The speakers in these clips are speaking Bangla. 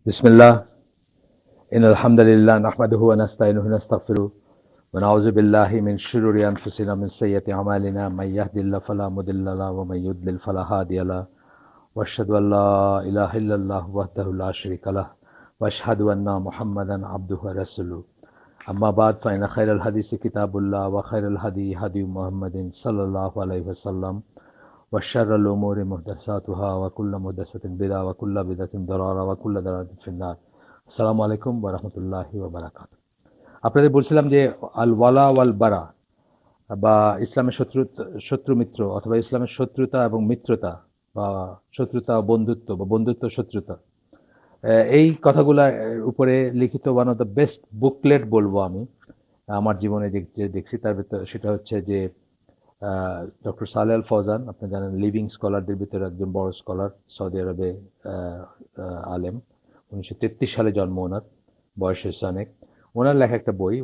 بسم الله إن الحمد لله نحمده ونستعينه ونستغفره ونعوذ بالله من شرور أنفسنا من سيئات أعمالنا من يهد الله فلا مضل له ومن يضلل فلا هادي له وأشهد أن لا إله إلا الله وحده لا شريك له وأشهد أن محمدا عبده ورسوله أما بعد فإن خير الحديث كتاب الله وخير الهدي هدي محمد صلى الله عليه وسلم وشر الأمور محدثاتها وكل محدثة بدعة وكل بدعة ضلالة وكل ضلالة في النار আসসালামু আলাইকুম ওয়া রাহমাতুল্লাহি ওয়া বারাকাতুহু। আপনাদের বলছিলাম যে আল ওয়ালা ওয়াল বারা বা ইসলামের শত্রু মিত্র অথবা ইসলামের শত্রুতা এবং মিত্রতা বা শত্রুতা ও বন্ধুত্ব বা বন্ধুত্ব শত্রুতা, এই কথাগুলা উপরে লিখিত one of the best booklet বলবো আমি আমার জীবনে দেখছি। তার ভিতর সেটা হচ্ছে যে ডক্টর সালেহ আল ফৌজান, আপনি জানেন লিভিং স্কলারদের ভিতরে একজন বড় স্কলার, সৌদি আরবে আলেম। 1933 সালে জন্ম ওনার, বয়স হয়েছে অনেক। ওনার লেখা একটা বই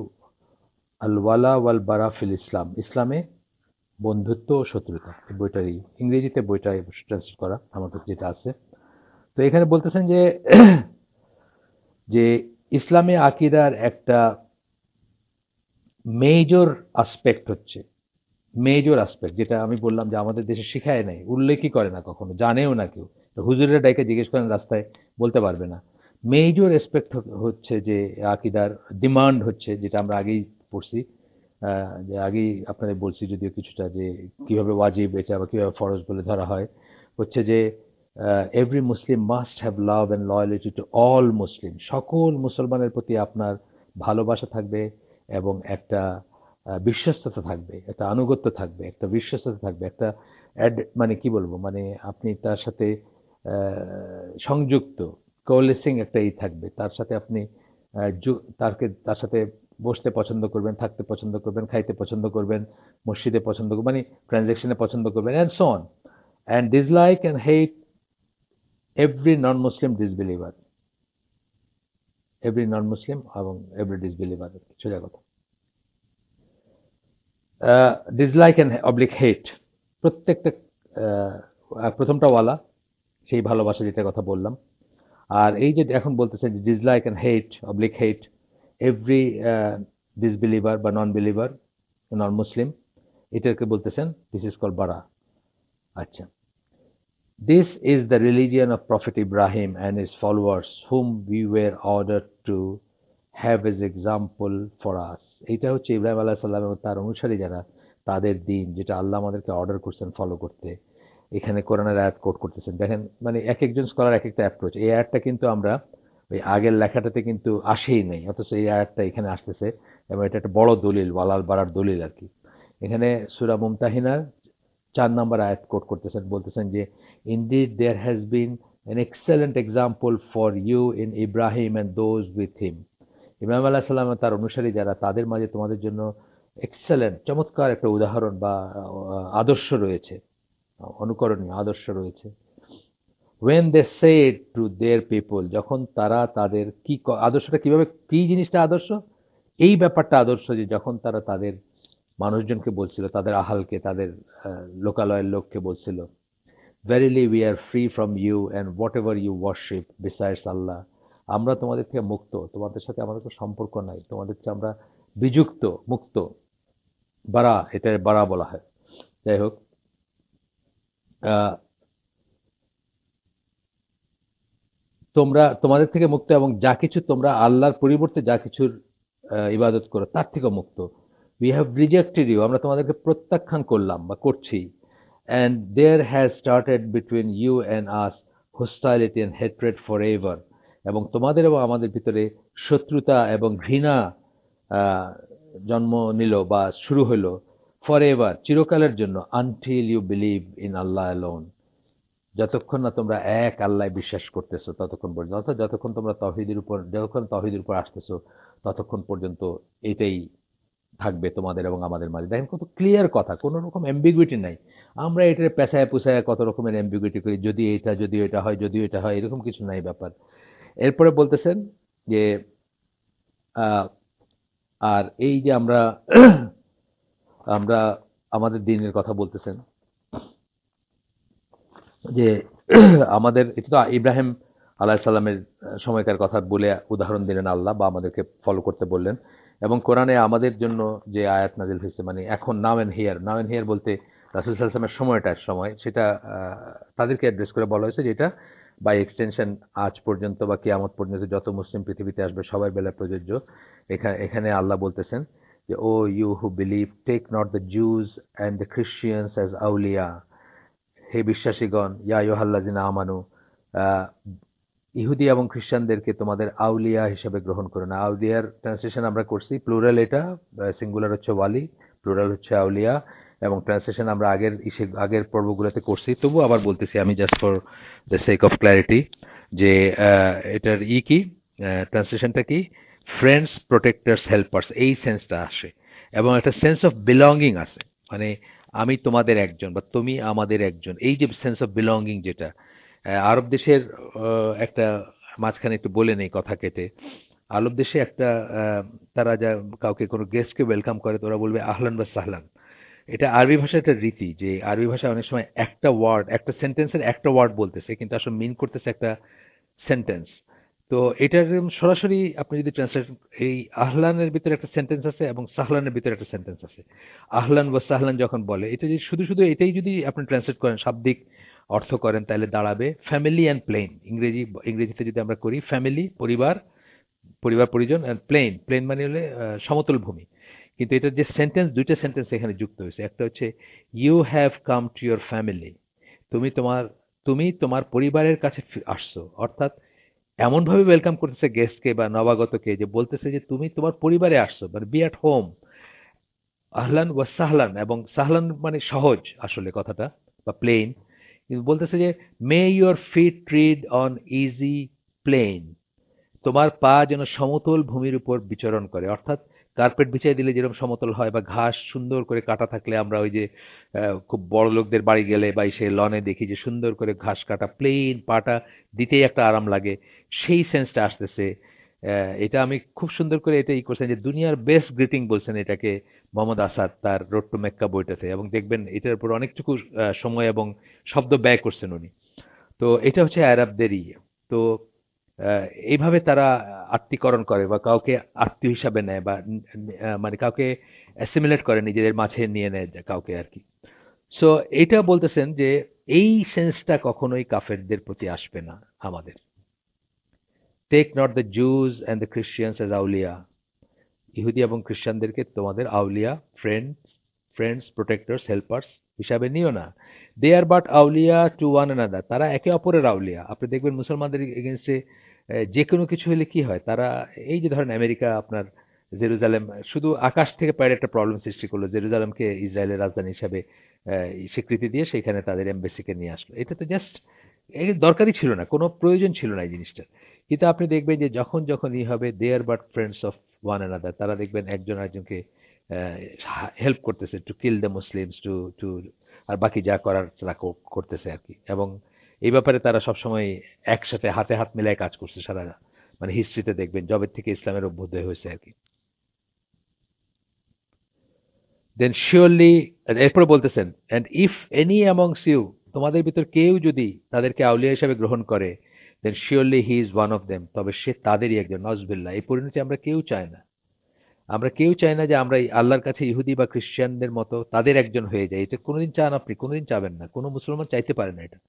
আল ওয়ালা ওয়াল বারা ফিল ইসলাম, ইসলামে বন্ধুত্ব ও শত্রুতা। এই বইটারই ইংরেজিতে বইটা ট্রান্সলেট করা আমার কাছে যেটা আছে। তো এখানে বলতেছেন যে যে ইসলামে আকিদার একটা মেজর আসপেক্ট হচ্ছে, মেজর আসপেক্ট যেটা আমি বললাম যে আমাদের দেশে শিখায় নাই, উল্লেখই করে না, কখনো জানেও না কেউ। তো হুজুরের ডাইকে জিজ্ঞেস করেন রাস্তায়, বলতে পারবে না। মেজর এসপেক্ট হচ্ছে যে আকিদার ডিমান্ড হচ্ছে, যেটা আমরা আগেই পড়ছি, যে আগেই আপনাদের বলছি যদিও কিছুটা, যে কিভাবে ওয়াজিব এটা বা কিভাবে ফরজ বলে ধরা হয়, হচ্ছে যে every Muslim must have love and loyalty to all মুসলিম। সকল মুসলমানের প্রতি আপনার ভালোবাসা থাকবে এবং একটা বিশ্বস্ততা থাকবে, একটা আনুগত্য থাকবে, একটা বিশ্বস্ততা থাকবে, একটা মানে কি বলবো, মানে আপনি তার সাথে সংযুক্ত, কোলেসিং একটা থাকবে তার সাথে। আপনি তার সাথে বসতে পছন্দ করবেন, থাকতে পছন্দ করবেন, খাইতে পছন্দ করবেন, মসজিদে পছন্দ করবেন, মানে ট্রানজ্যাকশনে পছন্দ করবেন, and so on, and dislike and hate every non Muslim disbeliever, every non Muslim এবং এভরি ডিসবিলিভার, সোজা কথা। ডিসলাইক অ্যান্ড অবলিক হেট, প্রত্যেকটা প্রথমটা ওয়ালা, সেই ভালোবাসা যেটার কথা বললাম। আর এই যে এখন বলতেছেন যে dislike and hate oblique hate every disbeliever বা নন বিলিভার, নন মুসলিম, এটাকে বলতেছেন দিস ইজ কল বারা। আচ্ছা, this is the religion of Prophet Ibrahim and his followers whom we were ordered to have as example for us. এইটা হচ্ছে ইব্রাহিম আলাইহিস সালাম এবং তার অনুসারী যারা, তাদের দিন, যেটা আল্লাহ আমাদেরকে অর্ডার করছেন ফলো করতে। এখানে কোরআনের আয়াত কোট করতেছেন, দেখেন মানে এক একজন স্কলার এক একটা অ্যাপ্রোচ। এই আয়াতটা কিন্তু আমরা ওই আগের লেখাটাতে কিন্তু আসেই নাই, অথচ এই আয়াতটা এখানে আসতেছে এবং এটা একটা বড় দলিল, ওয়ালাল বারার দলিল আর কি। এখানে সূরা মুমতাহিনার 4 নম্বর আয়াত কোট করতেছেন, বলতেছেন যে indeed there has been an excellent example for you in Ibrahim and those with him. Ibrahim আলাইহিস সালাম তার অনুসারী যারা, তাদের মাঝে তোমাদের জন্য এক্সেলেন্ট, চমৎকার একটা উদাহরণ বা আদর্শ রয়েছে, অনুকরণীয় আদর্শ রয়েছে। when they said to their people, যখন তারা তাদের কি আদর্শটা কিভাবে, কি জিনিসটা আদর্শ, এই ব্যাপারটা আদর্শ যে যখন তারা তাদের মানুষজনকে বলছিল, তাদের আহালকে, তাদের লোকালয়ের লোককে বলছিল, verily we are free from you and whatever you worship besides Allah, আমরা তোমাদের থেকে মুক্ত, তোমাদের সাথে আমাদের কোনো সম্পর্ক নাই, তোমাদের থেকে আমরা বিযুক্ত, মুক্ত। বারা, এটা বারা বলা হয়। যাই হোক, তোমাদের থেকে মুক্ত এবং যা কিছু তোমরা আল্লাহর পরিবর্তে যা কিছুর ইবাদত করো তার থেকে মুক্ত। উই হ্যাভ রিজেক্টেড ইউ, আমরা তোমাদেরকে প্রত্যাখ্যান করলাম বা করছি। And there has started between you and us hostility and hatred forever, এবং তোমাদের এবং আমাদের ভিতরে শত্রুতা এবং ঘৃণা জন্ম নিল বা শুরু হলো, ফর এভার, চিরকালের জন্য, until you believe in Allah alone, যতক্ষণ না তোমরা এক আল্লাহ বিশ্বাস করতেছো ততক্ষণ পর্যন্ত, অর্থাৎ যতক্ষণ তৌহিদের উপর আসতেছো ততক্ষণ পর্যন্ত এটাই থাকবে তোমাদের এবং আমাদের মাঝে। দেখেন কত ক্লিয়ার কথা, কোনো রকম অ্যাম্বিগুইটি নাই। আমরা এটার পেছায় পুছায় কত রকমের অ্যাম্বিগুইটি করি, যদি এটা হয়, যদি এটা হয়, এরকম কিছু নাই ব্যাপার। এরপরে বলতেছেন যে আর এই যে আমরা আমরা আমাদের দিনের কথা বলতেছেন যে আমাদের, এটা তো ইব্রাহিম আলাইহিস সালামের সময়কার কথা বলে উদাহরণ দিলেন আল্লাহ, বা আমাদেরকে ফলো করতে বললেন। এবং কোরআনে আমাদের জন্য যে আয়াত নাজিল হয়েছে, মানে এখন now and here, now and here বলতে রাসূল সাল্লাল্লাহু আলাইহি ওয়াসাল্লামের সময়টার সময়, সেটা তাদেরকে অ্যাড্রেস করে বলা হয়েছে, যেটা বাই এক্সটেনশন আজ পর্যন্ত বা কিয়ামত পর্যন্ত যত মুসলিম পৃথিবীতে আসবে সবার বেলায় প্রযোজ্য। এখানে আল্লাহ বলতেছেন যে, O you who believe, take not the Jews and the Christians as আউলিয়া। হে বিশ্বাসীগণ, ইয়া আইয়ুহাল্লাযিনা আমানু, আহ, ইহুদি এবং খ্রিস্টানদেরকে তোমাদের আউলিয়া হিসেবে গ্রহণ করো না। আউলিয়ার ট্রান্সলেশন আমরা করছি, প্লুরাল এটা, সিঙ্গুলার হচ্ছে ওয়ালি, প্লুরাল হচ্ছে আউলিয়া, এবং ট্রান্সলেশন আমরা আগের পর্বগুলোতে করছি। তবু আবার বলতেছি আমি, just for the sake of clarity, যে এটার কি ট্রান্সলেশনটা কি, ফ্রেন্ডস, প্রোটেক্টার্স, হেল্পার্স, এই সেন্সটা আসে, এবং একটা সেন্স অফ বিলঙ্গিং আছে। মানে আমি তোমাদের একজন বা তুমি আমাদের একজন, এই যে সেন্স অফ বিলঙ্গিং, যেটা আরব দেশের একটা, মাঝখানে একটু বলে নেই কথা কেটে, আরব দেশে একটা তারা যা কাউকে কোনো গেস্টকে ওয়েলকাম করে, তো ওরা বলবে আহলান বা সাহলান। এটা আরবি ভাষার একটা রীতি, যে আরবি ভাষায় অনেক সময় একটা ওয়ার্ড, একটা সেন্টেন্সের একটা ওয়ার্ড বলতেছে কিন্তু আসলে মিন করতেছে একটা সেন্টেন্স। তো এটার সরাসরি আপনি যদি ট্রান্সলেট, এই আহলানের ভিতরে একটা সেন্টেন্স আছে এবং সাহলানের ভিতরে একটা সেন্টেন্স আছে। আহলান ওয়া সাহলান যখন বলে, এটা যদি শুধু শুধু এটাই যদি আপনি ট্রান্সলেট করেন, শাব্দিক অর্থ করেন, তাহলে দাঁড়াবে ফ্যামিলি অ্যান্ড প্লেন। ইংরেজিতে যদি আমরা করি, ফ্যামিলি পরিবার, পরিবার পরিজন, অ্যান্ড প্লেন, প্লেন মানে হলে সমতল ভূমি। কিন্তু এটার যে সেন্টেন্স, দুইটা সেন্টেন্স এখানে যুক্ত হয়েছে। একটা হচ্ছে you have come to your family, তুমি তোমার তুমি তোমার পরিবারের কাছে আসছো, অর্থাৎ এমনভাবে ওয়েলকাম করতেছে গেস্টকে বা নবাগতকে, যে বলতেছে যে তুমি তোমার পরিবারে আসছো, মানে বি অ্যাট হোম। আহলান ওয়া সাহলান, এবং সাহলান মানে সহজ আসলে কথাটা, বা প্লেন। কিন্তু বলতেছে যে may your feet tread on easy plain, তোমার পা যেন সমতল ভূমির উপর বিচরণ করে। অর্থাৎ কার্পেট বিছিয়ে দিলে যেরকম সমতল হয়, বা ঘাস সুন্দর করে কাটা থাকলে, আমরা ওই যে খুব বড় লোকদের বাড়ি গেলে বা সে লনে দেখি যে সুন্দর করে ঘাস কাটা প্লেন, পাটা দিতেই একটা আরাম লাগে, সেই সেন্সটা আসতেছে। এটা আমি খুব সুন্দর করে এটা করছেন, যে দুনিয়ার বেস্ট গ্রিটিং বলছেন এটাকে মোহাম্মদ আসাদ তার রোড টু মেক্কা বইটাতে, এবং দেখবেন এটার উপর অনেকটুকু সময় এবং শব্দ ব্যয় করছেন উনি। তো এটা হচ্ছে আরবদের ইয়ে। তো এইভাবে তারা আত্মীকরণ করে, বা কাউকে আত্মীয় হিসাবে নেয়, বা মানে কাউকে অ্যাসিমিলেট করে, নিজেদের মাঝে নিয়ে নেয় কাউকে আর কি। সো এটা বলতেছেন যে এই সেন্সটা কখনোই কাফেরদের প্রতি আসবে না আমাদের। Take not the Jews and the Christians as আউলিয়া, ইহুদি এবং খ্রিস্টানদেরকে তোমাদের আউলিয়া, ফ্রেন্ডস, প্রোটেক্টরস, হেল্পার্স হিসাবে নিও না। দে আর বাট আউলিয়া টু ওয়ান অ্যানাদার, তারা একে অপরের আউলিয়া। আপনি দেখবেন মুসলমানদের এগেনস্টে যে কোনো কিছু হলে কি হয়, তারা, এই যে ধরেন আমেরিকা আপনার জেরুজালেম, শুধু আকাশ থেকে পায়ের একটা প্রবলেম সৃষ্টি করলো, জেরুজালেমকে ইসরায়েলের রাজধানী হিসাবে স্বীকৃতি দিয়ে সেখানে তাদের এমবেসিকে নিয়ে আসলো। এটা তো জাস্ট দরকারই ছিল না, কোনো প্রয়োজন ছিল না এই জিনিসটা। কিন্তু আপনি দেখবেন যে যখন যখন হবে, they are but friends of one another, তারা দেখবেন একজন আরেকজনকে হেল্প করতেছে to kill the Muslims, to to আর বাকি যা করার তারা করতেছে আর কি। এবং এই ব্যাপারে তারা সবসময় একসাথে হাতে হাত মিলায় কাজ করছে সারা, মানে হিস্ট্রিতে দেখবেন জবের থেকে ইসলামের অভ্যুদয় হয়েছে আর কি। দেন শিওরলি, এরপরে বলতেছেন, and if any amongst you, তোমাদের ভিতর কেউ যদি তাদেরকে আউলিয়া হিসাবে গ্রহণ করে, then surely he is one of them, তবে সে তাদেরই একজন। নজবিল্লাহ, এই পরিণতি আমরা কেউ চাই না। আমরা কেউ চাই না যে আমরা এই আল্লাহর কাছে ইহুদি বা খ্রিস্টানদের মতো তাদের একজন হয়ে যাই। এটা কোনোদিন চান আপনি, কোনোদিন চাবেন না, কোনো মুসলমান চাইতে পারে না এটা।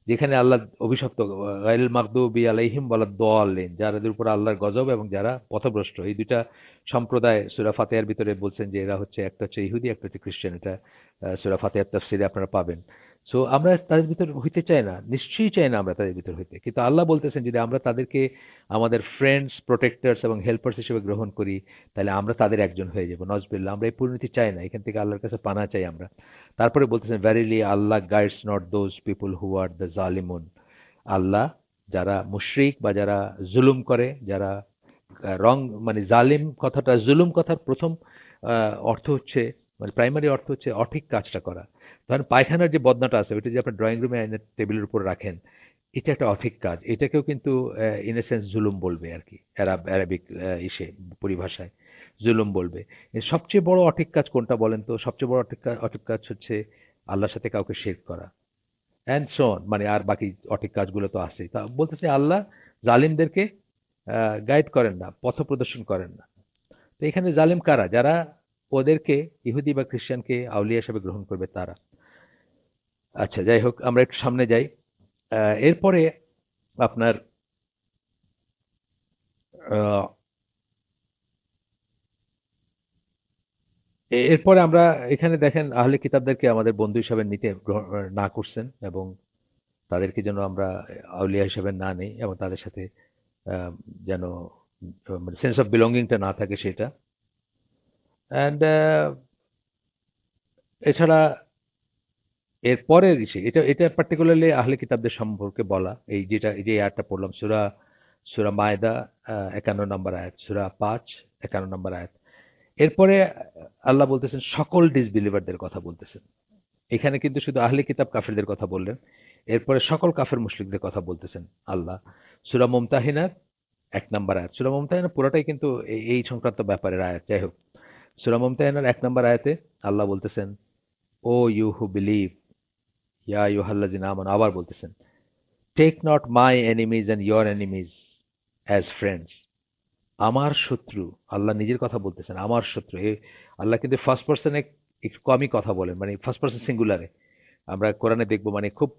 যেখানে আল্লাহ অভিশপ্ত, গায়রুল মাগদুবি আলাইহিম ওয়ালাদ-দাল্লিন, যাদের উপর আল্লাহর গজব এবং যারা পথভ্রষ্ট, এই দুইটা সম্প্রদায় সূরা ফাতিহার ভিতরে বলছেন যে এরা হচ্ছে, একটা হচ্ছে ইহুদি, একটা হচ্ছে খ্রিস্টান। এটা সূরা ফাতিহার তাফসীরে আপনারা পাবেন। সো আমরা তাদের ভিতর হইতে চাই না, নিশ্চয়ই চাই না আমরা তাদের ভিতর হইতে। কিন্তু আল্লাহ বলতেছেন যদি আমরা তাদেরকে আমাদের ফ্রেন্ডস, প্রোটেক্টরস এবং হেল্পার্স হিসেবে গ্রহণ করি, তাহলে আমরা তাদের একজন হয়ে যাব। নজবিল্লাহ, আমরা এই পরিণতি চাই না, এখান থেকে আল্লাহর কাছে পানা চাই আমরা। তারপরে বলতেছেন, verily Allah guides not those people who are the জালিমুন, আল্লাহ যারা মুশরিক বা যারা জুলুম করে, যারা রং, মানে জালিম কথাটা, জুলুম কথার প্রথম অর্থ হচ্ছে, মানে প্রাইমারি অর্থ হচ্ছে অঠিক কাজটা করা। ধরেন পায়খানার যে বদনাটা আছে, ওইটা যে আপনার ড্রয়িং রুমে আইনের টেবিলের উপর রাখেন, এটা একটা অঠিক কাজ। এটাকেও কিন্তু ইন এ সেন্স জুলুম বলবে আর কি, অ্যারাবিক ইসে পরিভাষায় জুলুম বলবে। সবচেয়ে বড় অঠিক কাজ কোনটা বলেন তো? সবচেয়ে বড় অঠিক কাজ হচ্ছে আল্লাহর সাথে কাউকে শিরক করা। অ্যান্ড সো অন, মানে আর বাকি অঠিক কাজগুলো তো আছেই। তা বলতেছে আল্লাহ জালিমদেরকে গাইড করেন না, পথ প্রদর্শন করেন না। তো এখানে জালিম কারা? যারা ওদেরকে ইহুদি বা খ্রিস্টানকে আউলিয়া হিসেবে গ্রহণ করবে তারা। আচ্ছা, যাই হোক, আমরা একটু সামনে যাই। এরপরে আপনার আহ, এরপরে আমরা এখানে দেখেন আহলে কিতাবদেরকে আমাদের বন্ধু হিসাবে নিতে না করছেন, এবং তাদেরকে যেন আমরা আউলিয়া হিসাবে না নেই, এবং তাদের সাথে আহ, যেন মানে সেন্স অফ বিলঙ্গিংটা না থাকে সেটা। অ্যান্ড এছাড়া এরপরের ইসে এটা এটা পার্টিকুলারলি আহলে কিতাবদের সম্পর্কে বলা, এই যে আয়াতটা পড়লাম, সূরা সূরা মায়দা ৫১ নম্বর আয়াত, সূরা ৫ ৫১ নম্বর আয়াত। এরপরে আল্লাহ বলতেছেন সকল ডিসবিলিভারদের কথা বলতেছেন। এখানে কিন্তু শুধু আহলে কিতাব কাফেরদের কথা বললেন, এরপরে সকল কাফের মুশরিকদের কথা বলতেছেন আল্লাহ। সূরা মুমতাহিনার ১ নম্বর আয়াত। সূরা মুমতাহিনা পুরোটাই কিন্তু এই সংক্রান্ত ব্যাপারের আয়াত। যাই হোক, সূরা মুমতাহিনার ১ নম্বর আয়াতে আল্লাহ বলতেছেন, ও ইউ হু বিলিভ, ইয়া আইয়ুহাল্লাযিনা আমানু, আবার বলতেছেন, take not my enemies and your enemies as friends. আমার শত্রু, আল্লাহ নিজের কথা বলতেছেন, আমার শত্রু। আল্লাহ কিন্তু ফার্স্ট পার্সনে একটু কমই কথা বলেন, মানে ফার্স্ট পার্সন সিঙ্গুলারে। আমরা কোরআনে দেখব, মানে খুব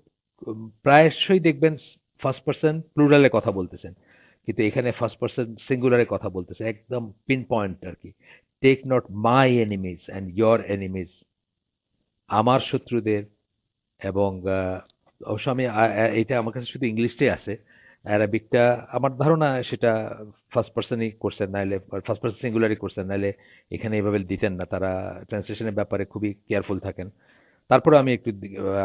প্রায়শই দেখবেন ফার্স্ট পার্সন প্লুরালে কথা বলতেছেন, কিন্তু এখানে ফার্স্ট পার্সন সিঙ্গুলারে কথা বলতেছে, একদম পিন পয়েন্ট আর কি। Take not my enemies and your enemies, আমার শত্রুদের। এবং অবশ্য আমি এটা আমার কাছে শুধু ইংলিশটাই আছে, অ্যারাবিকটা আমার ধারণা সেটা ফার্স্ট পার্সনই করছেন, নাইলে ফার্স্ট পার্সন সিঙ্গুলারই করছেন, নাইলে এখানে এভাবে দিতেন না। তারা ট্রান্সলেশনের ব্যাপারে খুবই কেয়ারফুল থাকেন। তারপরে আমি একটু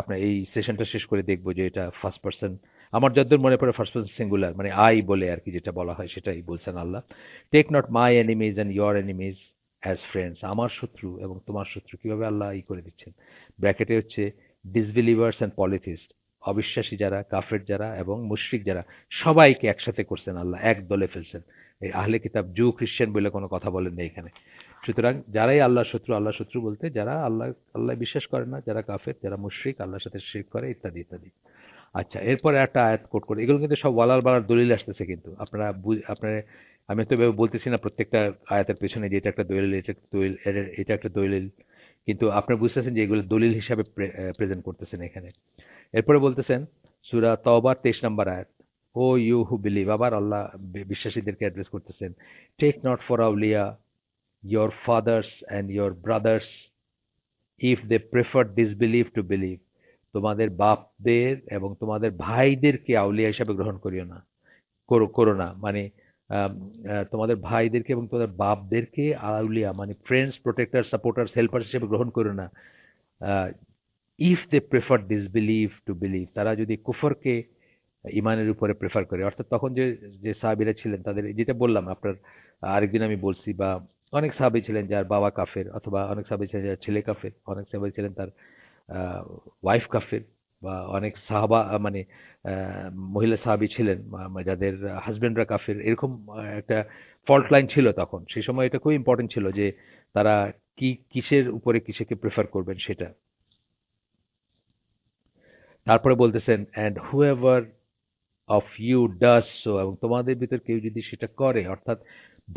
আপনার এই সেশনটা শেষ করে দেখব যে এটা ফার্স্ট পার্সন। আমার যতদূর মনে পড়ে ফার্স্ট পার্সন সিঙ্গুলার, মানে আই বলে আর কি যেটা বলা হয় সেটাই বলছেন আল্লাহ। Take not my enemies and your enemies as friends, আমার শত্রু এবং তোমার শত্রু কিভাবে আল্লাহ করে দিচ্ছেন। ব্র্যাকেটে হচ্ছে ডিসবিলিভার্স অ্যান্ড পলিথিস্ট, অবিশ্বাসী যারা, কাফের যারা এবং মুশরিক যারা, সবাইকে একসাথে করছেন আল্লাহ, এক দলে ফেলছেন। এই আহলে কিতাব জু খ্রিস্টান বলে কোনো কথা বলেন না এখানে। সুতরাং যারাই আল্লাহ শত্রু বলতে যারা আল্লাহ বিশ্বাস করে না, যারা কাফের, যারা মুশরিক, আল্লাহর সাথে শিরক করে, ইত্যাদি ইত্যাদি। আচ্ছা, এরপরে একটা আয়াত কোট করে, এগুলো কিন্তু সব ওয়ালার বালার দলিল আসতেছে, কিন্তু আপনারা আপনারা আমি তো এভাবে বলতেছি না প্রত্যেকটা আয়াতের পেছনে যে এটা একটা দলিল, এটা একটা দলিল, এটা একটা দলিল, কিন্তু আপনারা বুঝতেছেন যে এগুলো দলিল হিসাবে প্রেজেন্ট করতেছেন এখানে। এরপরে বলতেছেন সূরা তওবার ২৩ নম্বর আয়াত, ও ইউ হু বিলিভ, আবার আল্লাহ বিশ্বাসীদেরকে অ্যাড্রেস করতেছেন, টেক নট ফর আউলিয়া your fathers and your brothers if they prefer disbelief to believe, তোমাদের বাপদের এবং তোমাদের ভাইদেরকে আউলিয়া হিসাবে গ্রহণ করিও না, করো না, মানে আম, তোমাদের ভাইদেরকে এবং তোমাদের বাপদেরকে আউলিয়া মানে ফ্রেন্ডস, প্রোটেক্টর, সাপোর্টার্স, হেল্পার হিসেবে গ্রহণ করো না। If they prefer disbelief to believe, তারা যদি কুফরকে ইমানের উপরে প্রেফার করে, অর্থাৎ তখন যে যে সাহাবীরা ছিলেন তাদের, যেটা বললাম আপনার আরেকদিন আমি বলছি, বা অনেক সাহাবী ছিলেন যার বাবা কাফের, অথবা অনেক সাহাবী ছিলেন যার ছেলে কাফের, অনেক সাহাবী ছিলেন তার ওয়াইফ কাফের, বা অনেক সাহাবা মানে মহিলা সাহাবী ছিলেন যাদের হাজবেন্ডরা কাফের, এরকম একটা ফল্ট লাইন ছিল তখন। সেই সময় এটা খুব ইম্পর্টেন্ট ছিল যে তারা কিসের উপরে কিসেকে প্রেফার করবেন সেটা। তারপরে বলতেছেন, and whoever of you does so, এবং তোমাদের ভিতর কেউ যদি সেটা করে, অর্থাৎ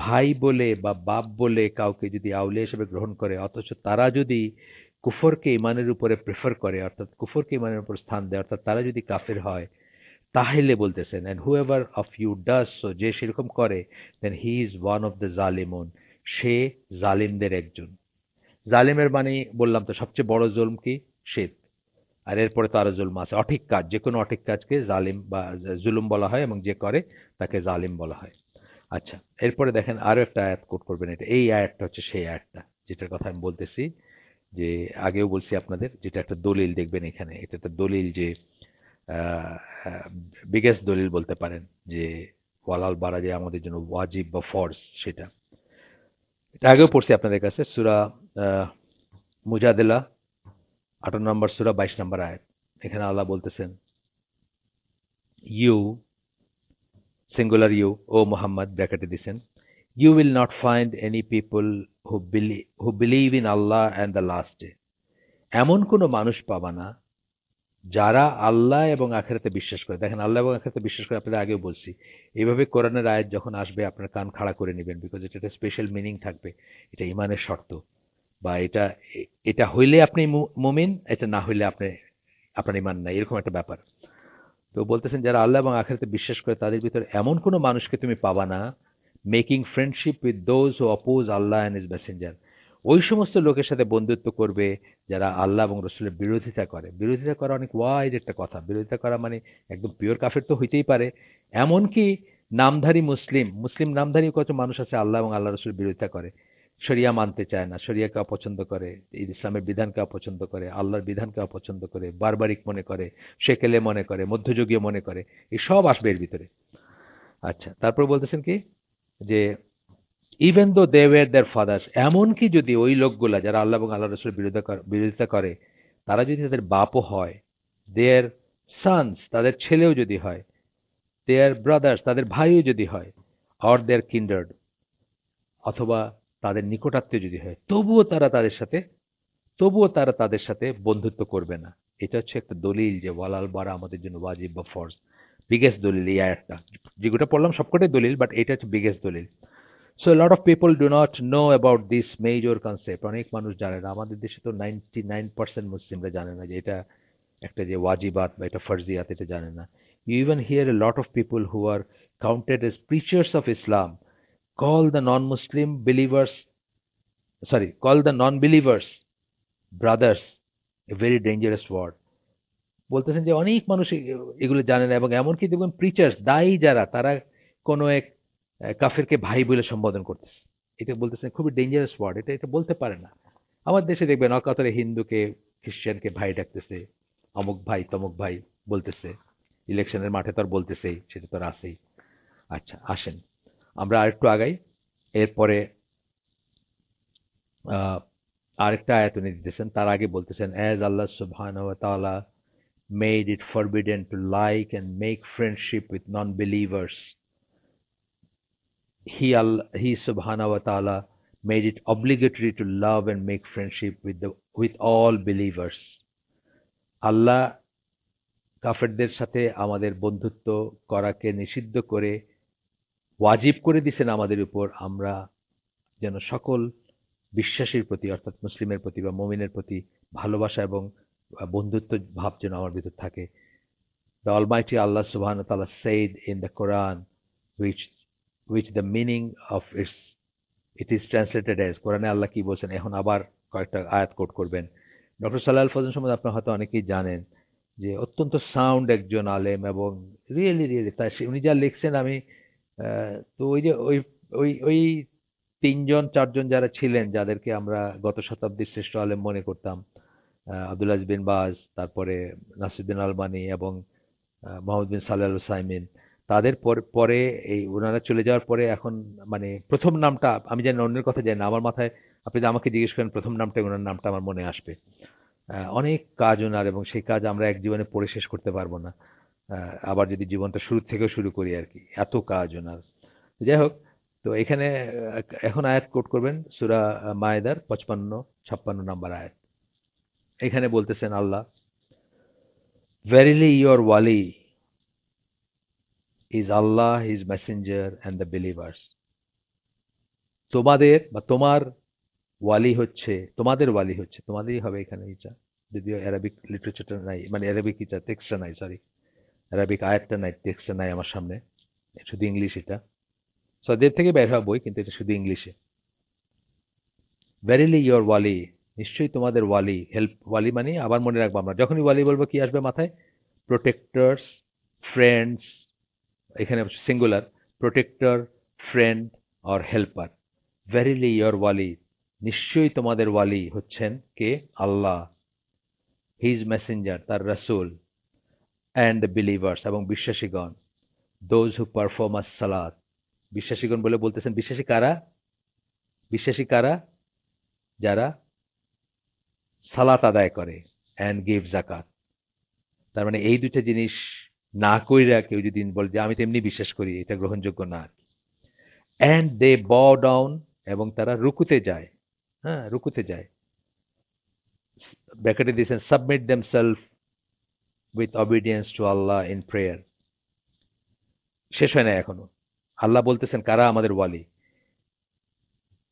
ভাই বলে বা বাপ বলে কাউকে যদি আউলিয়া হিসেবে গ্রহণ করে, অথচ তারা যদি কুফরকে ইমানের উপরে প্রেফার করে, অর্থাৎ কুফরকে ইমানের উপর স্থান দেয়, অর্থাৎ তারা যদি কাফের হয়, তাহলে বলতেছেন, and whoever of you does so, যে সেরকম করে, then he is one of the জালিমুন, সে জালিমদের একজন। জালিমের মানে বললাম তো সবচেয়ে বড় জুলম কি? শিরক। আর এরপরে তো আরো জুলম আছে, অঠিক কাজ, যে কোনো অঠিক কাজকে জালিম বা জুলুম বলা হয়, এবং যে করে তাকে জালিম বলা হয়। আচ্ছা, এরপরে দেখেন আরো একটা আয়াত কোট করবেন, এটা এই আয়াতটা হচ্ছে সেই আয়াতটা যেটার কথা আমি বলতেছি, যে আগেও বলছি আপনাদের, যেটা একটা দলিল দেখবেন এখানে, এটা একটা দলিল যে বিগেস্ট দলিল বলতে পারেন, যে ওয়ালাল বারা যে আমাদের জন্য ওয়াজিব বা ফরজ সেটা। এটা আগেও পড়ছি আপনাদের কাছে, সূরা মুজাদিলা ১৮ নম্বর সূরা ২২ নম্বর আয়াত। এখানে আল্লাহ বলতেছেন, you, singular you, O Muhammad ব্র্যাকেটে দিছেন, you will not find any people who believe in Allah and the last day, এমন কোনো মানুষ পাবা না যারা আল্লাহ এবং আখিরাতে বিশ্বাস করে। দেখেন আল্লাহ এবং আখিরাতে বিশ্বাস করে আপনাদের আগেও বলছি। এইভাবে কোরআনের আয়াত যখন আসবে আপনার কান খাড়া করে নেবেন বিকজ এটা একটা স্পেশাল মিনিং থাকবে। এটা ঈমানের শর্ত বা এটা হইলে আপনি মুমিন, এটা না হইলে আপনার ঈমান নাই। এরকম একটা ব্যাপার। তো বলতেছেন যারা আল্লাহ এবং আখিরাতে বিশ্বাস করে তাদের ভিতরে এমন কোনো মানুষকে তুমি পাবা না making friendship with those who oppose Allah and his Messenger. ওই সমস্ত লোকের সাথে বন্ধুত্ব করবে যারা আল্লাহ এবং রসুলের বিরোধিতা করে। বিরোধিতা করা অনেক ওয়াইড একটা কথা। বিরোধিতা করা মানে একদম পিওর কাফের তো হইতেই পারে। এমনকি নামধারী মুসলিম নামধারী কত মানুষ আছে আল্লাহ এবং আল্লাহ রসুলের বিরোধিতা করে। শরিয়া মানতে চায় না, শরিয়াকে অপছন্দ করে, ইসলামের বিধানকে অপছন্দ করে, আল্লাহর বিধানকে অপছন্দ করে, বারবারিক মনে করে, সেকেলে মনে করে, মধ্যযুগীয় মনে করে। এই সব আসবে এর ভিতরে। আচ্ছা, তারপর বলতেছেন কি যে even though they were there father's, এমনকি যদি ওই লোকগুলা যারা আল্লাহ এবং আল্লাহ রসুলের বিরোধিতা করে তারা যদি তাদের বাপও হয়, দেয়ার সন্স তাদের ছেলেও যদি হয়, দেয়ার ব্রাদার্স তাদের ভাইও যদি হয়, অর দেয়ার কিন্ডার্ড অথবা তাদের নিকটাত্মীয় যদি হয়, তবুও তারা তাদের সাথে বন্ধুত্ব করবে না। এটা হচ্ছে একটা দলিল যে ওয়ালাল বারা আমাদের জন্য ওয়াজিব বা ফরজ। বিগেস্ট দলিল এই আয়াতটা। যেগুলো পড়লাম সবকটাই দলিল, বাট এটা হচ্ছে বিগেস্ট দলিল। So a lot of people do not know about this major concept. অনেক মানুষ জানে না। আমাদের দেশে তো 99% মুসলিমরা জানে না যে এটা একটা যে ওয়াজিবাত বা এটা ফরজিয়াত এটা জানে না। You even hear a lot of people who are counted as preachers of Islam call the non-Muslim believers, call the non-believers brothers, a very dangerous word. বলতেছেন যে অনেক মানুষ এগুলো জানে না এবং এমনকি দেখবেন প্রিচার্স দায়ী যারা তারা কোনো এক কাফেরকে ভাই বলে সম্বোধন করতেছে। এটা বলতেছেন খুবই ডেঞ্জারাস ওয়ার্ড, এটা বলতে পারে না। আমার দেশে দেখবেন অকাতরে হিন্দুকে খ্রিস্টানকে ভাই ডাকতেছে, অমুক ভাই তমুক ভাই বলতেছে, ইলেকশনের মাঠে তো আর বলতেছেই, সেটা তো আর আছেই। আচ্ছা আসেন আমরা আরেকটু আগাই। এরপরে আহ, আরেকটা আয়াত উনি দিতেছেন, তার আগে বলতেছেন অ্যাজ আল্লাহ সুবহানাহু ওয়া তাআলা made it forbidden to like and make friendship with non-believers. He subhanahu wa ta'ala made it obligatory to love and make friendship with all believers. আল্লাহ কাফেরদের সাথে আমাদের বন্ধুত্ব করাকে নিষিদ্ধ করে ওয়াজিব করে দিয়েছেন আমাদের উপর, আমরা যেন সকল বিশ্বাসীর প্রতি অর্থাৎ মুসলিমের প্রতি বা মুমিনের প্রতি ভালোবাসা এবং বন্ধুত্ব ভাব যেন আমার ভিতর থাকে। The Almighty Allah subhanahu wa ta'ala said in the Quran, which the meaning of it is translated as, কোরআনে আল্লাহ কি বলছেন এখন আবার কয়েকটা আয়াত কোট করবেন। ডক্টর সাল্লাহ আল ফজল সম্বন্ধে আপনারা হয়তো অনেকেই জানেন যে অত্যন্ত সাউন্ড একজন আলেম এবং রিয়েলি তাই উনি যা লিখছেন আমি তো ওই যে ওই ওই ওই তিনজন চারজন যারা ছিলেন যাদেরকে আমরা গত শতাব্দীর শ্রেষ্ঠ আলেম মনে করতাম, আব্দুল আজিজ বিন বাজ, তারপরে নাসিরুদ্দিন আলবানী এবং মোহাম্মদ বিন সালেহ আল সাইমিন, তাদের পরে এই ওনারা চলে যাওয়ার পরে এখন মানে প্রথম নামটা আমি জানি না, অন্যের কথা জানি না, আমার মাথায় আপনি যদি আমাকে জিজ্ঞেস করেন প্রথম নামটা ওনার নামটা আমার মনে আসবে। অনেক কাজ ওনার এবং সেই কাজ আমরা এক জীবনে পড়ে শেষ করতে পারবো না। আবার যদি জীবনটা শুরু থেকেও শুরু করি আর কি, এত কাজ ওনার। যাই হোক, তো এখানে এখন আয়াত কোট করবেন সূরা মায়েদার 55-56 নাম্বার আয়াত। এখানে বলতেছেন আল্লাহ, Verily your wali is Allah, His messenger and the believers. তোমাদের বা তোমাদের ওয়ালি হচ্ছে, তোমাদেরই হবে এখানে এটা, যদিও অ্যারাবিক লিটারেচারটা নাই, মানে অ্যারাবিক টেক্সটটা নাই, সরি, অ্যারাবিক আয়াতটা নাই, টেক্সটটা নাই আমার সামনে, শুধু ইংলিশ এটা। সৌদির থেকে বের হওয়া বই, কিন্তু এটা শুধু ইংলিশে। ভেরিলি ইয়োর ওয়ালি, নিশ্চয়ই তোমাদের ওয়ালি। ওয়ালি মানে আবার মনে রাখবো আমরা যখনই ওয়ালি বলবো কি আসবে মাথায়? প্রোটেক্টরস, ফ্রেন্ডস, এখানে singular, protector, friend or helper. Verily your ওয়ালি, নিশ্চয়ই তোমাদের ওয়ালি হচ্ছেন কে? আল্লাহ, হিজ মেসেঞ্জার তার রাসূল, অ্যান্ড দ্য বিলিভার্স এবং বিশ্বাসীগণ, দোজ হু পারফর্ম আস সালাত। বিশ্বাসীগণ বলে বলতেছেন বিশ্বাসী কারা? যারা সালাত আদায় করে, অ্যান্ড গিভ জাকাত। তার মানে এই দুইটা জিনিস না কইরা কেউ যদি বলে যে আমি তো এমনি বিশ্বাস করি, এটা গ্রহণযোগ্য না। অ্যান্ড দে bow ডাউন, এবং তারা রুকুতে যায়। রুকুতে যায়। ব্র্যাকেটে দিয়েছেন submit themselves with obedience to Allah in prayer. শেষ হয় না এখনো। আল্লাহ বলতেছেন কারা আমাদের ওয়ালি,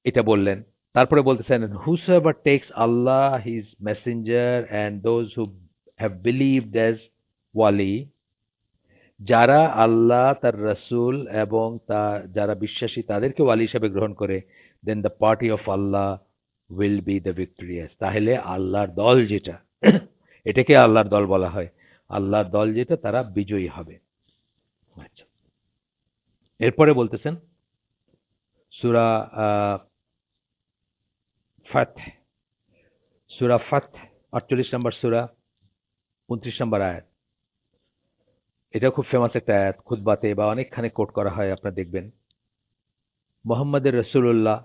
এটা বললেন। তারপরে বলতেছেন whosoever takes Allah, his messenger and those who have believed as wali, যারা আল্লাহ তার রাসূল এবং যারা বিশ্বাসী তাদেরকে ওয়ালি হিসেবে গ্রহণ করে, then the party of Allah will be the victorious. তাহলে আল্লাহর দল যেটা, এটাকে আল্লাহর দল বলা হয়, আল্লাহর দল যেটা তারা বিজয়ী হবে। আচ্ছা, এরপরে বলতেছেন সূরা ফাতহ, সূরা ফাতহ 48 নম্বর সূরা 29 নম্বর আয়াত। এটা খুব ফেমাস একটা আয়াত, খুতবাতে বা অনেকখানে কোট করা হয়, আপনারা দেখবেন। মুহাম্মদের রাসূলুল্লাহ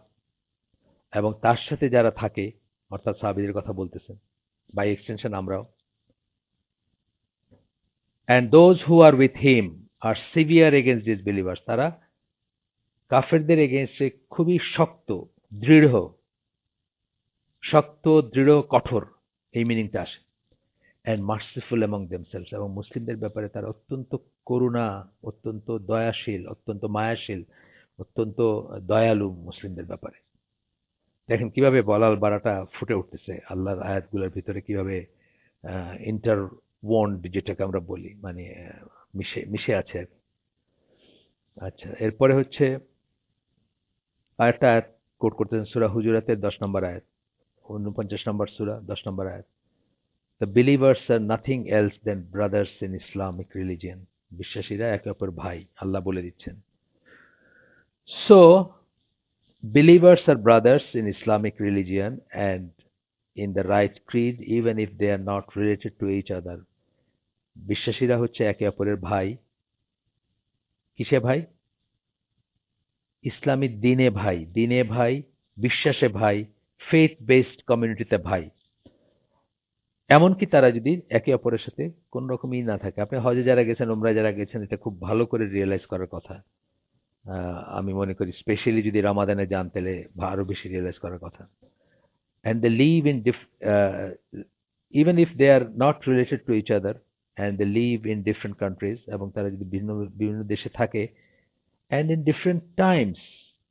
এবং তার সাথে যারা থাকে, অর্থাৎ সাহাবীদের কথা বলতেছেন, বাই এক্সটেনশন আমরাও। and those who are with him are severe against disbelievers. তারা কাফেরদের এগেইনস্টে খুবই শক্ত, দৃঢ়, কঠোর, এই মিনিংটা আসে। and merciful among themselves, এবং মুসলিমদের ব্যাপারে তারা অত্যন্ত করুণা, অত্যন্ত দয়াশীল, অত্যন্ত মায়াশীল, অত্যন্ত দয়ালু মুসলিমদের ব্যাপারে। দেখেন কিভাবে বলাল বাড়াটা ফুটে উঠতেছে আল্লাহর আয়াতগুলোর ভিতরে, কিভাবে ইন্টারওয়ন্ড যেটাকে আমরা বলি, মানে মিশে মিশে আছে আর কি। আচ্ছা, এরপরে হচ্ছে আরেকটা আয়াত কোট করতেছেন সূরা হুজুরাতের 10 নম্বর আয়াত, 49 নম্বর সূরা 10 নম্বর আয়াত। The believers are nothing else than brothers in Islamic religion. বিশ্বাসীরা একে অপর ভাই, আল্লাহ বলে দিচ্ছেন। So believers are brothers in Islamic religion and in the right creed, even if they are not related to each other. বিশ্বাসীরা হচ্ছে একে অপরের ভাই। কিসে ভাই? ইসলামী দিনে ভাই, দিনে ভাই, বিশ্বাসে ভাই, ফেথ বেসড কমিউনিটিতে ভাই। এমনকি তারা যদি একে অপরের সাথে কোন রকমই না থাকে। আপনি হজে যারা গেছেন, উমরায় যারা গেছেন, এটা খুব ভালো করে রিয়েলাইজ করার কথা। আমি মনে করি স্পেশালি যদি রামাদানে যান তাহলে আরো বেশি রিয়েলাইজ করার কথা। and they live in even if they are not related to each other and they live in different countries, এবং তারা যদি বিভিন্ন দেশে থাকে, and in different times,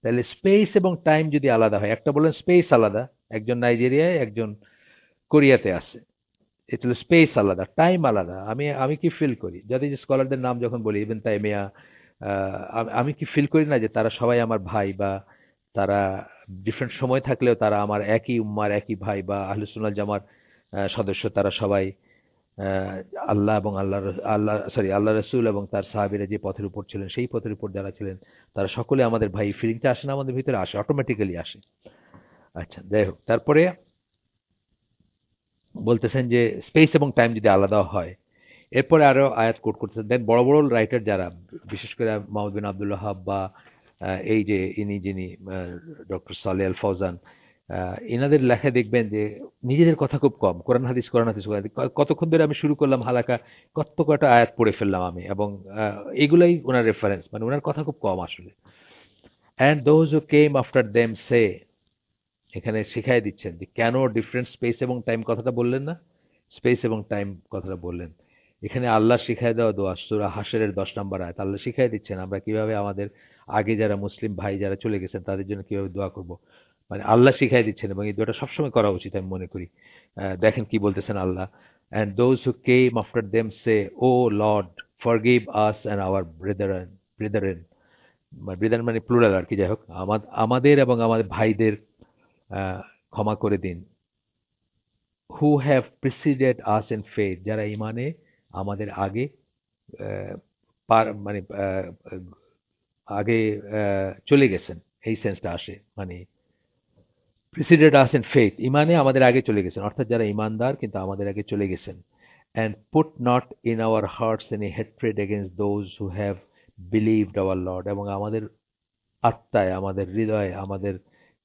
তাহলে স্পেস এবং টাইম যদি আলাদা হয়, একটা বলেন স্পেস আলাদা, একজন নাইজেরিয়ায় একজন কোরিয়াতে আছে, এটা হলো স্পেস আলাদা, টাইম আলাদা। আমি কি ফিল করি যদি স্কলারদের নাম যখন বলি, ইভেন তাইমিয়া, আমি কি ফিল করি না যে তারা সবাই আমার ভাই, বা তারা ডিফারেন্ট সময় থাকলেও তারা আমার একই উম্মার একই ভাই, বা আহলুস সুন্নাহ জামার সদস্য, তারা সবাই আল্লাহ এবং আল্লাহ রাসূল এবং তার সাহাবীরা যে পথের উপর ছিলেন, সেই পথের উপর যারা ছিলেন তারা সকলে আমাদের ভাই। ফিলিংটা আসে না আমাদের ভিতরে? আসে, অটোমেটিক্যালি আসে। আচ্ছা, যাই হোক, তারপরে বলতেছেন যে স্পেস এবং টাইম যদি আলাদা হয়, এরপরে আরো আয়াত কোট করতেছেন। দেন বড় বড় রাইটার যারা, বিশেষ করে মাহমুদ বিন আব্দুল ওয়াহাব বা এই যে যিনি ডক্টর সালেহ আল ফৌজান, এনাদের লেখায় দেখবেন যে নিজেদের কথা খুব কম, কোরআন হাদিস কতক্ষণ ধরে আমি শুরু করলাম হালাকা, কয়টা আয়াত পড়ে ফেললাম আমি, এবং এগুলাই ওনার রেফারেন্স, মানে ওনার কথা খুব কম আসলে। And those who came after them say, এখানে শিখাই দিচ্ছেন যে কেন ডিফারেন্ট স্পেস এবং টাইম কথাটা বললেন না, স্পেস এবং টাইম কথাটা বললেন। এখানে আল্লাহ শিখাই দেওয়া দোয়া, সূরা হাশরের 10 নম্বর আয়াত। আল্লাহ শিখাই দিচ্ছেন আমরা কিভাবে আমাদের আগে যারা মুসলিম ভাই যারা চলে গেছেন তাদের জন্য কিভাবে দোয়া করব, মানে আল্লাহ শিখাই দিচ্ছেন, এবং এই দোয়াটা সবসময় করা উচিত আমি মনে করি। দেখেন কি বলতেছেন আল্লাহ, and those who came after them say, O Lord forgive us and our brethren, brethren মানে প্লুরাল আর কি, যাই হোক, আমাদের এবং আমাদের ভাইদের ক্ষমা করে দিন। Who have preceded us in faith, যারা ইমানে আমাদের আগে মানে আগে চলে গেছেন, এই সেন্সটা আসে, মানে প্রিসিডেড আস ইন ফেথ, ইমানে আমাদের আগে চলে গেছেন, অর্থাৎ যারা ইমানদার কিন্তু আমাদের আগে চলে গেছেন। And put not in our hearts any hatred against those who have believed our lord, এবং আমাদের আত্মায়, আমাদের হৃদয়ে, আমাদের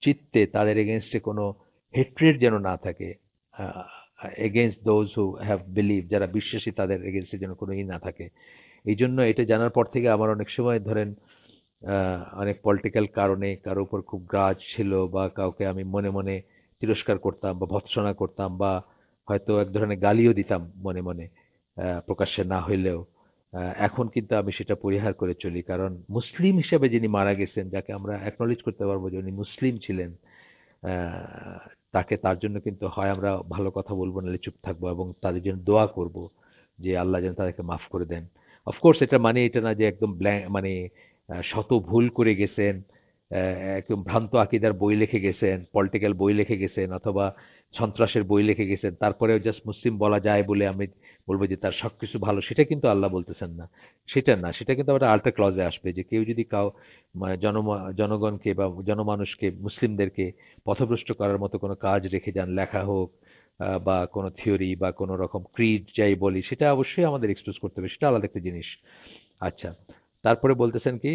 চিত্তে তাদের এগেনস্টে কোনো হেট্রেড যেন না থাকে, against those who have believe, যারা বিশ্বাসী তাদের এগেনস্টে যেন কোনো না থাকে। এই জন্য এটা জানার পর থেকে আমার অনেক সময় ধরেন অনেক পলিটিক্যাল কারণে কারো উপর খুব গ্রাজ ছিল, বা কাউকে আমি মনে মনে তিরস্কার করতাম বা ভৎসনা করতাম, বা হয়তো এক ধরনের গালিও দিতাম মনে মনে। প্রকাশ্যে না হইলেও এখন কিন্তু আমি সেটা পরিহার করে চলি, কারণ মুসলিম হিসেবে যিনি মারা গেছেন, যাকে আমরা অ্যাকনলেজ করতে পারবো যে উনি মুসলিম ছিলেন, তাকে, তার জন্য কিন্তু হয় আমরা ভালো কথা বলবো, নাহলে চুপ থাকবো এবং তাদের জন্য দোয়া করব যে আল্লাহ যেন তাদেরকে মাফ করে দেন। অফকোর্স এটা মানে এটা না যে একদম মানে শত ভুল করে গেছেন, একদম ভ্রান্ত আকিদার বই লিখে গেছেন, পলিটিক্যাল বই লিখে গেছেন, অথবা সন্ত্রাসের বই লিখে গেছেন, তারপরেও জাস্ট মুসলিম বলা যায় বলে আমি বলবো যে তার সবকিছু ভালো, সেটা কিন্তু আল্লাহ বলতেছেন না। সেটা না, সেটা কিন্তু একটা আল্টার ক্লজে আসবে যে কেউ যদি জনগণকে বা জনমানুষকে, মুসলিমদেরকে পথভ্রষ্ট করার মতো কোনো কাজ রেখে যান, লেখা হোক বা কোনো থিওরি বা কোনো রকম ক্রিড যাই বলি, সেটা অবশ্যই আমাদের এক্সপোজ করতে হবে, সেটা আলাদা একটা জিনিস। আচ্ছা, তারপরে বলতেছেন কি,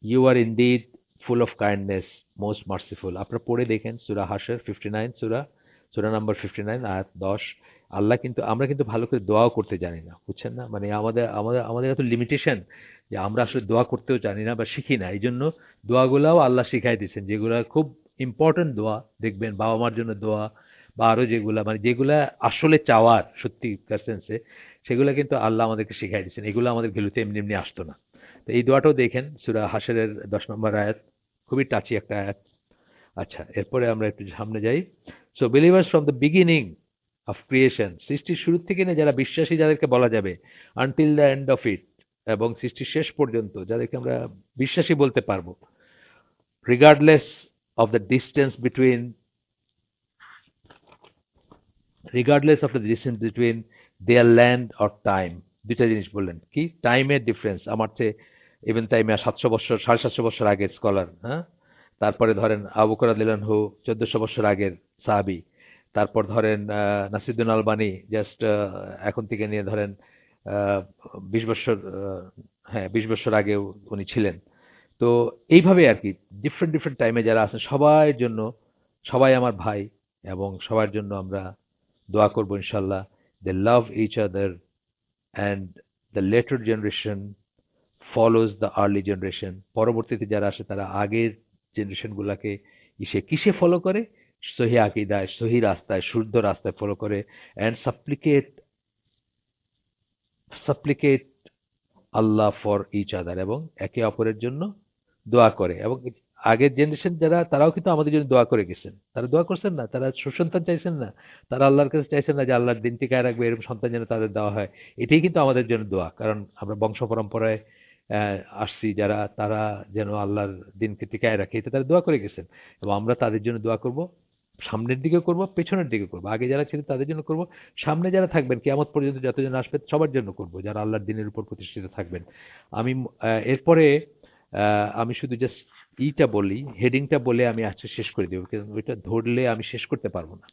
you are indeed full of kindness, most merciful. আপনারা পড়ে দেখেন সূরা হাশর 59, সূরা নাম্বার 59 আয়াত 10। আল্লাহ কিন্তু, আমরা কিন্তু ভালো করে দোয়াও করতে জানি না, বুঝছেন না? মানে আমাদের আমাদের আমাদের এত লিমিটেশন যে আমরা আসলে দোয়া করতেও জানি না বা শিখি না। এই জন্য দোয়াগুলাও আল্লাহ শিখাই দিয়েছেন, যেগুলা খুব ইম্পর্টেন্ট দোয়া, দেখবেন বাবা মার জন্য দোয়া বা আরো যেগুলা, মানে যেগুলা আসলে চাওয়ার সত্যি সেন্সে, সেগুলা কিন্তু আল্লাহ আমাদেরকে শিখাই দিয়েছেন। এগুলো আমাদের ভ্যালুতে এমনি এমনি আসতো না। তো এই দোয়াটাও দেখেন সূরা হাশরের 10 নম্বর আয়াত, খুবই টাচি একটা আয়াত। আচ্ছা, এরপরে আমরা একটু সামনে যাই। So believers from the beginning of creation, সৃষ্টির শুরু থেকে নিয়ে যারা বিশ্বাসী, যাদেরকে বলা যাবে until the end of it, এবং সৃষ্টির শেষ পর্যন্ত যাদেরকে আমরা বিশ্বাসী বলতে পারবো, regardless of the distance between there land or time. দুইটা জিনিস বললেন, কি টাইমের ডিফারেন্স, আমার চেয়ে ইভেন টাইমে 700 বছর, 750 বছর আগের স্কলার, হ্যাঁ। তারপরে ধরেন আবু বকর রাদিয়াল্লাহু আনহু 1400 বছর আগের সাহাবী। তারপর ধরেন নাসিরুদ্দিন আলবানী জাস্ট এখন থেকে নিয়ে ধরেন 20 বছর, হ্যাঁ 20 বছর আগেও উনি ছিলেন। তো এইভাবে আর কি ডিফারেন্ট ডিফারেন্ট টাইমে যারা আছেন সবার জন্য, সবাই আমার ভাই, এবং সবার জন্য আমরা দোয়া করবো ইনশাল্লাহ। They love each other and the latter generation follows the early generation. পরবর্তীতে যারা আসে তারা আগের জেনারেশনগুলোকে কিসে ফলো করে? সহি আকিদায়, সহি রাস্তায়, শুদ্ধ রাস্তায় ফলো করে, and supplicate Allah for each other, এবং একে অপরের জন্য দোয়া করে। এবং আগের জেনারেশন যারা, তারাও কিন্তু আমাদের জন্য দোয়া করে গেছেন। তারা দোয়া করছেন না, তারা সুসন্তান চাইছেন না, তারা আল্লাহর কাছে চাইছেন না যে আল্লাহর দিন টিকায় রাখবে, এরকম সন্তান যেন তাদের দেওয়া হয়। এটাই কিন্তু আমাদের জন্য দোয়া, কারণ আমরা বংশ পরম্পরায় আসছি যারা, তারা যেন আল্লাহর দিনকে টিকায় রাখে, এটা তারা দোয়া করে গেছেন। এবং আমরা তাদের জন্য দোয়া করব, সামনের দিকে করব, পেছনের দিকে করব। আগে যারা ছিলেন তাদের জন্য করব, সামনে যারা থাকবেন কিয়ামত পর্যন্ত যতজন আসবে সবার জন্য করব, যারা আল্লাহর দিনের উপর প্রতিষ্ঠিত থাকবেন। আমি এরপরে আমি শুধু জাস্ট ইটা বলি, হেডিংটা বলে আমি আজকে শেষ করে দেবো, কারণ ওইটা ধরলে আমি শেষ করতে পারবো না।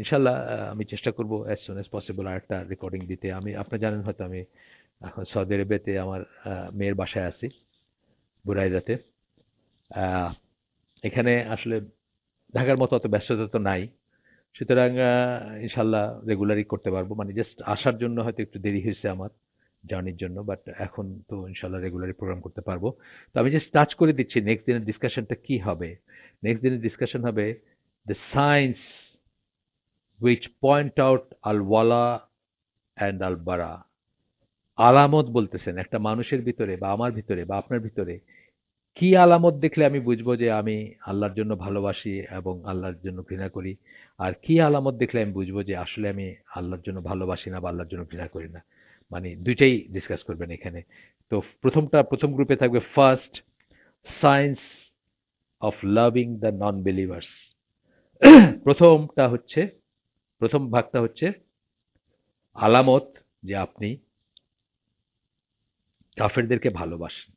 ইনশাল্লাহ আমি চেষ্টা করব অ্যাজ সুন অ্যাজ পসিবল আরেকটা রেকর্ডিং দিতে। আমি, আপনারা জানেন হয়তো, আমি এখন সৌদি আরবেতে আমার মেয়ের বাসায় আছি, বুরাইদাতে। আহ, এখানে আসলে ঢাকার মতো অত ব্যস্ততা তো নাই, সুতরাং ইনশাল্লাহ রেগুলারই করতে পারবো। মানে জাস্ট আসার জন্য হয়তো একটু দেরি হয়েছে আমার জার্নির জন্য, বাট এখন তো ইনশাল্লাহ রেগুলারই প্রোগ্রাম করতে পারবো। তো আমি জাস্ট টাচ করে দিচ্ছি নেক্সট দিনের ডিসকাশনটা কি হবে। নেক্সট দিনের ডিসকাশন হবে the science which point out আল ওয়ালা অ্যান্ড আল বারা। আলামত বলতেছেন একটা মানুষের ভিতরে বা আমার ভিতরে বা আপনার ভিতরে, কি আলামত দেখলে আমি বুঝবো যে আমি আল্লাহর জন্য ভালোবাসি এবং আল্লাহর জন্য ঘৃণা করি, আর কি আলামত দেখলে আমি বুঝবো যে আসলে আমি আল্লাহর জন্য ভালোবাসি না বা আল্লাহর জন্য ঘৃণা করি না। মানে দুইটাই ডিসকাস করবেন এখানে। তো প্রথম গ্রুপে থাকবে first, science of loving the non believers. প্রথমটা হচ্ছে, প্রথম ভাগটা হচ্ছে আলামত যে আপনি কাফেরদেরকে ভালোবাসেন,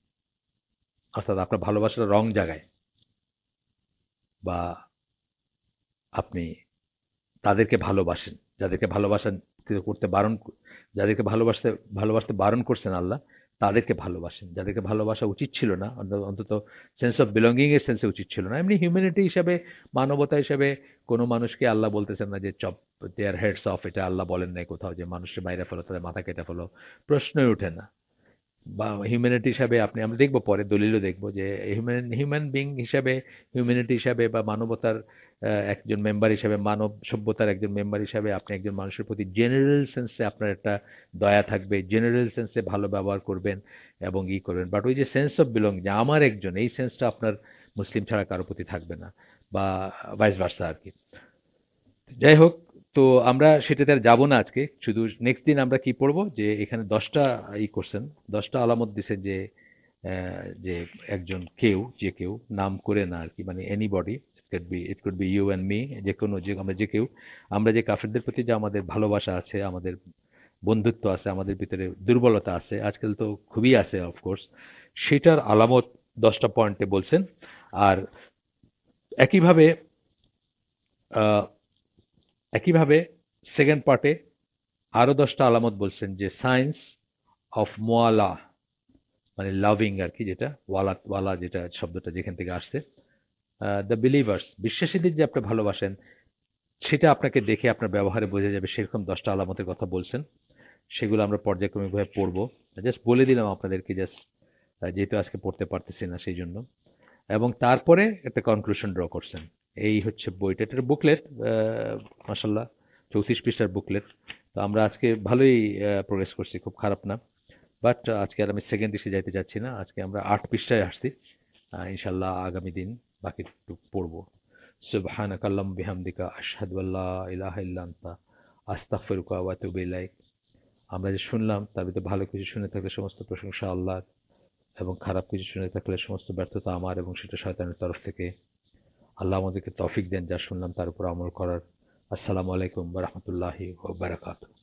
অর্থাৎ আপনার ভালোবাসাটা রং জায়গায়, বা আপনি তাদেরকে ভালোবাসেন, যাদেরকে ভালোবাসেন করতে বারণ, যাদেরকে ভালোবাসতে বারণ করছেন আল্লাহ, তাদেরকে ভালোবাসেন। যাদেরকে ভালোবাসা উচিত ছিল না, অন্তত সেন্স অফ বিলঙ্গিং এর সেন্সে উচিত ছিল না। এমনি হিউম্যানিটি হিসাবে, মানবতা হিসাবে কোনো মানুষকে আল্লাহ বলতেছেন না যে চপ দেয়ার হেডস অফ, এটা আল্লাহ বলেন নাই কোথাও যে মানুষকে বাইরে ফেলো, তাদের মাথা কেটে ফেলো, প্রশ্নই ওঠে না। বা হিউম্যানিটি হিসাবে আমরা দেখব পরে দলিলও দেখব যে হিউম্যান বিং হিসাবে, হিউম্যানিটি হিসাবে বা মানবতার একজন মেম্বার হিসাবে, মানব সভ্যতার একজন মেম্বার হিসাবে আপনি একজন মানুষের প্রতি জেনারেল সেন্সে আপনার একটা দয়া থাকবে, জেনারেল সেন্সে ভালো ব্যবহার করবেন এবং করবেন। বাট ওই যে সেন্স অফ বিলং, যে আমার একজন, এই সেন্সটা আপনার মুসলিম ছাড়া কারো প্রতি থাকবে না, বা ভাইস ভার্সা আর কি। যাই হোক, তো আমরা সেটাতে আর যাবো না আজকে। শুধু নেক্সট দিন আমরা কি পড়বো, যে এখানে 10টা করছেন, 10টা আলামত দিছেন যে যে একজন কেউ, যে কেউ নাম করে না আর কি, মানে anybody, it could be you and me, যে কোনো, যে আমরা যে কেউ, আমরা যে কাফেরদের প্রতি যে আমাদের ভালোবাসা আছে, আমাদের বন্ধুত্ব আছে, আমাদের ভিতরে দুর্বলতা আছে, আজকাল তো খুবই আছে অফকোর্স, সেটার আলামত 10টা পয়েন্টে বলছেন। আর একইভাবে আহ, একইভাবে সেকেন্ড পার্টে আরো 10টা আলামত বলছেন, যে সায়েন্স অফ মোয়ালা, মানে লাভিং আর কি, যেটা ওয়ালা ওয়ালা যেটা শব্দটা যেখান থেকে আসছে, দ্য বিলিভার্স, বিশ্বাসীদের যে আপনি ভালোবাসেন, সেটা আপনাকে দেখে আপনার ব্যবহারে বোঝা যাবে, সেরকম 10টা আলামতের কথা বলছেন। সেগুলো আমরা পর্যায়ক্রমিকভাবে পড়বো। জাস্ট বলে দিলাম আপনাদেরকে, জাস্ট যেহেতু আজকে পড়তে পারতেছি না সেই জন্য। এবং তারপরে একটা কনক্লুশন ড্র করছেন। এই হচ্ছে বইটা, এটা বুকলেট, মাসাল্লাহ 34 পৃষ্ঠার বুকলেট। তো আমরা আজকে ভালোই প্রোগ্রেস করছি, খুব খারাপ না। বাট আজকে আর আমি সেকেন্ড দিকে যাইতে যাচ্ছি না, আজকে আমরা 8 পৃষ্ঠায় আসছি। ইনশাল্লাহ আগামী দিন বাকিটুকু পড়বো। সুবহানাকা আল্লাহুম্মা বিহামদিকা আশহাদু আল্লা ইলাহা ইল্লা আনতা আস্তাগফিরুকা ওয়া আতুবু ইলাইক। আমরা যে শুনলাম তার ভিতরে ভালো কিছু শুনে থাকলে সমস্ত প্রশংসা আল্লাহর, এবং খারাপ কিছু শুনে থাকলে সমস্ত ব্যর্থতা আমার, এবং সেটা শয়তানের তরফ থেকে। আল্লাহ আমাদেরকে তৌফিক দেন যা শুনলাম তার উপর আমল করার। আসসালামু আলাইকুম ওয়া রাহমাতুল্লাহি ওয়া বারাকাতুহু।